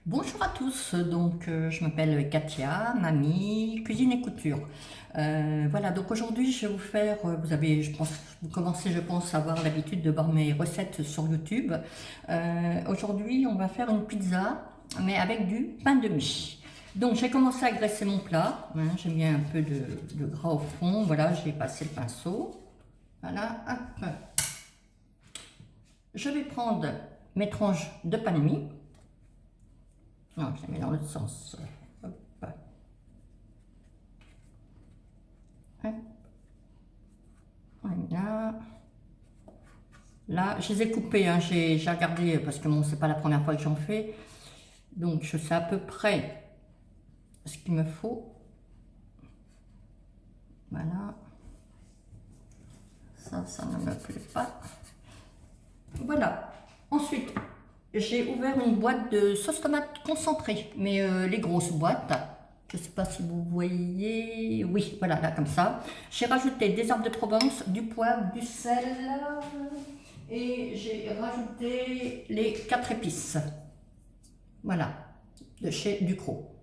Bonjour à tous, je m'appelle Katia, mamie, cuisine et couture. Voilà, donc aujourd'hui je vais vous faire, vous avez, je pense, vous commencez je pense à avoir l'habitude de voir mes recettes sur YouTube. Aujourd'hui on va faire une pizza, mais avec du pain de mie. Donc j'ai commencé à graisser mon plat, hein, j'ai mis un peu de gras au fond, voilà, j'ai passé le pinceau. Voilà, hop. Je vais prendre mes tranches de pain de mie. Non, je les mets dans l'autre sens. Hop. Hop. Voilà. Là, je les ai coupés, hein. J'ai regardé parce que bon, c'est pas la première fois que j'en fais. Donc, je sais à peu près ce qu'il me faut. Voilà. Ça ne me plaît pas. Voilà. Ensuite, j'ai ouvert une boîte de sauce tomate concentrée, mais les grosses boîtes. Je ne sais pas si vous voyez. Oui, voilà, là, comme ça. J'ai rajouté des herbes de Provence, du poivre, du sel et j'ai rajouté les 4 épices. Voilà, de chez Ducros.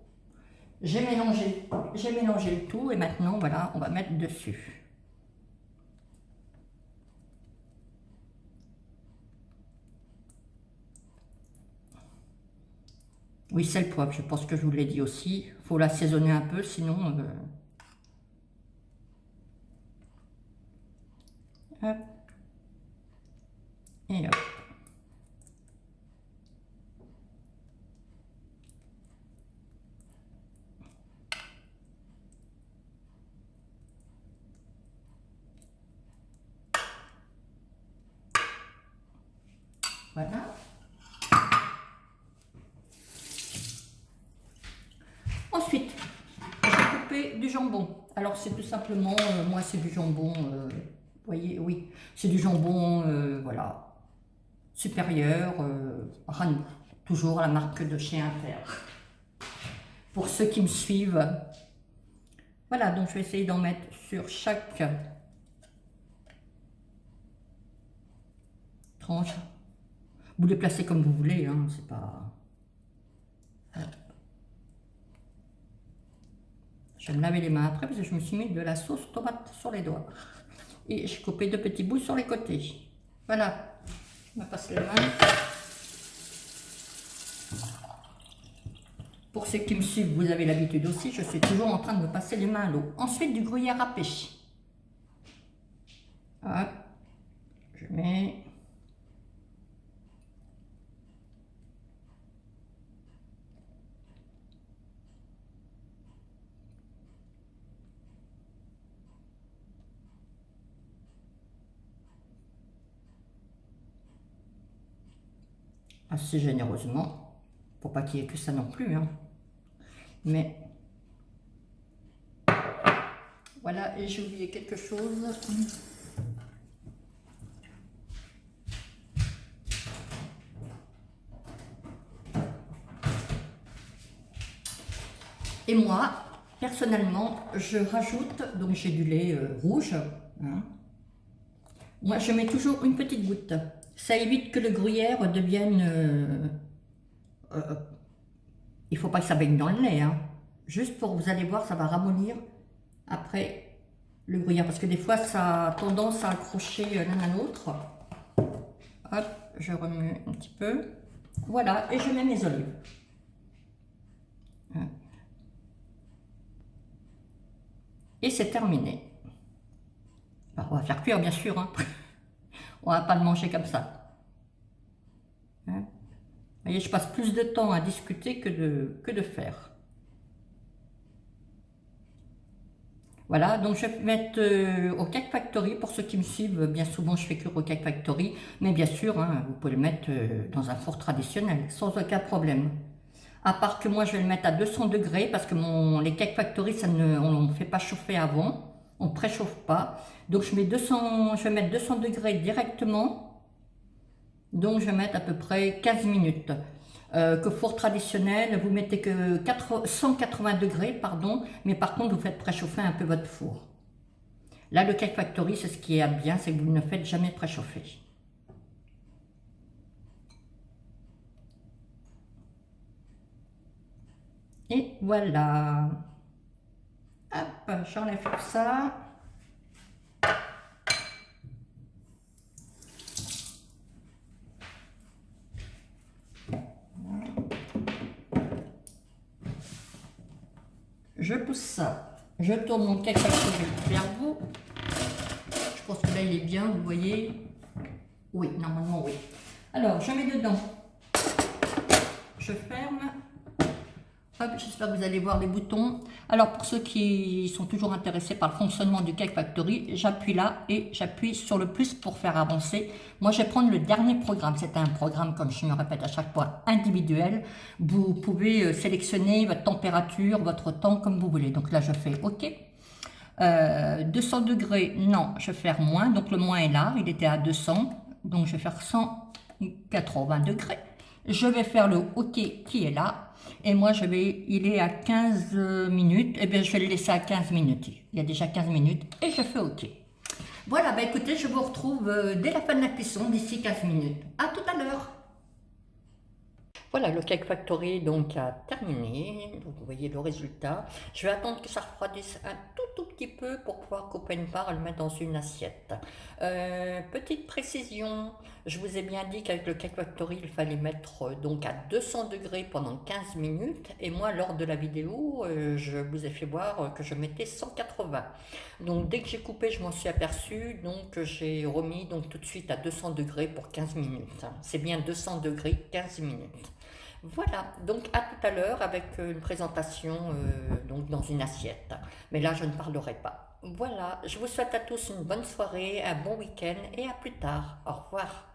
J'ai mélangé le tout et maintenant, voilà, on va mettre dessus. Oui, sel, poivre, je pense que je vous l'ai dit aussi. Il faut l'assaisonner un peu, sinon... Hop. Et hop. Voilà. Ensuite, j'ai coupé du jambon. Alors c'est tout simplement, moi c'est du jambon, vous voyez, oui, c'est du jambon, voilà, supérieur, Ranou, toujours la marque de chez Inter. Pour ceux qui me suivent, voilà, donc je vais essayer d'en mettre sur chaque tranche. Vous les placez comme vous voulez, hein, c'est pas... Je vais me laver les mains après parce que je me suis mis de la sauce tomate sur les doigts. Et j'ai coupé 2 petits bouts sur les côtés. Voilà, je me passe les mains. Pour ceux qui me suivent, vous avez l'habitude aussi, je suis toujours en train de me passer les mains à l'eau. Ensuite, du gruyère râpé. Hop, je mets... assez généreusement, pour pas qu'il y ait que ça non plus, hein. Mais voilà, et j'ai oublié quelque chose. Et moi, personnellement, je rajoute, donc j'ai du lait rouge, hein. Moi, je mets toujours une petite goutte. Ça évite que le gruyère devienne... il ne faut pas que ça baigne dans le lait, hein. Juste pour, vous allez voir, ça va ramollir après le gruyère. Parce que des fois, ça a tendance à accrocher l'un à l'autre. Hop, je remue un petit peu. Voilà, et je mets mes olives. Et c'est terminé. Alors, on va faire cuire, bien sûr, hein. On va pas le manger comme ça. Hein. Vous voyez, je passe plus de temps à discuter que de faire. Voilà, donc je vais mettre au Cake Factory. Pour ceux qui me suivent, bien souvent je fais cuire au Cake Factory. Mais bien sûr, hein, vous pouvez le mettre dans un four traditionnel, sans aucun problème. À part que moi je vais le mettre à 200 degrés parce que les Cake Factory, on ne fait pas chauffer avant. On ne préchauffe pas. Donc je vais mettre 200 degrés directement. Donc je vais mettre à peu près 15 minutes. Que four traditionnel, vous mettez que 180 degrés, pardon, mais par contre vous faites préchauffer un peu votre four. Là, le Cake Factory, c'est ce qui est bien, c'est que vous ne faites jamais préchauffer. Et voilà. Hop, j'enlève tout ça. Je pousse ça. Je tourne mon cake factory vers vous. Je pense que là il est bien, vous voyez. Oui, normalement oui. Alors, je mets dedans. Je ferme. Hop, j'espère que vous allez voir les boutons. Alors, pour ceux qui sont toujours intéressés par le fonctionnement du Cake Factory, j'appuie là et j'appuie sur le plus pour faire avancer. Moi, je vais prendre le dernier programme. C'est un programme, comme je me répète à chaque fois, individuel. Vous pouvez sélectionner votre température, votre temps, comme vous voulez. Donc là, je fais OK. 200 degrés, non, je vais faire moins. Donc le moins est là, il était à 200. Donc je vais faire 180 degrés. Je vais faire le OK qui est là. Et moi, il est à 15 minutes. Et bien, je vais le laisser à 15 minutes. Il y a déjà 15 minutes. Et je fais OK. Voilà, bah écoutez, je vous retrouve dès la fin de la cuisson, d'ici 15 minutes. À tout à l'heure. Voilà, le Cake Factory donc a terminé, donc vous voyez le résultat. Je vais attendre que ça refroidisse un tout petit peu pour pouvoir couper une part et le mettre dans une assiette. Petite précision, je vous ai bien dit qu'avec le Cake Factory, il fallait mettre donc à 200 degrés pendant 15 minutes. Et moi, lors de la vidéo, je vous ai fait voir que je mettais 180. Donc dès que j'ai coupé, je m'en suis aperçue, donc j'ai remis donc tout de suite à 200 degrés pour 15 minutes. C'est bien 200 degrés, 15 minutes. Voilà, donc à tout à l'heure avec une présentation donc dans une assiette. Mais là, je ne parlerai pas. Voilà, je vous souhaite à tous une bonne soirée, un bon week-end et à plus tard. Au revoir.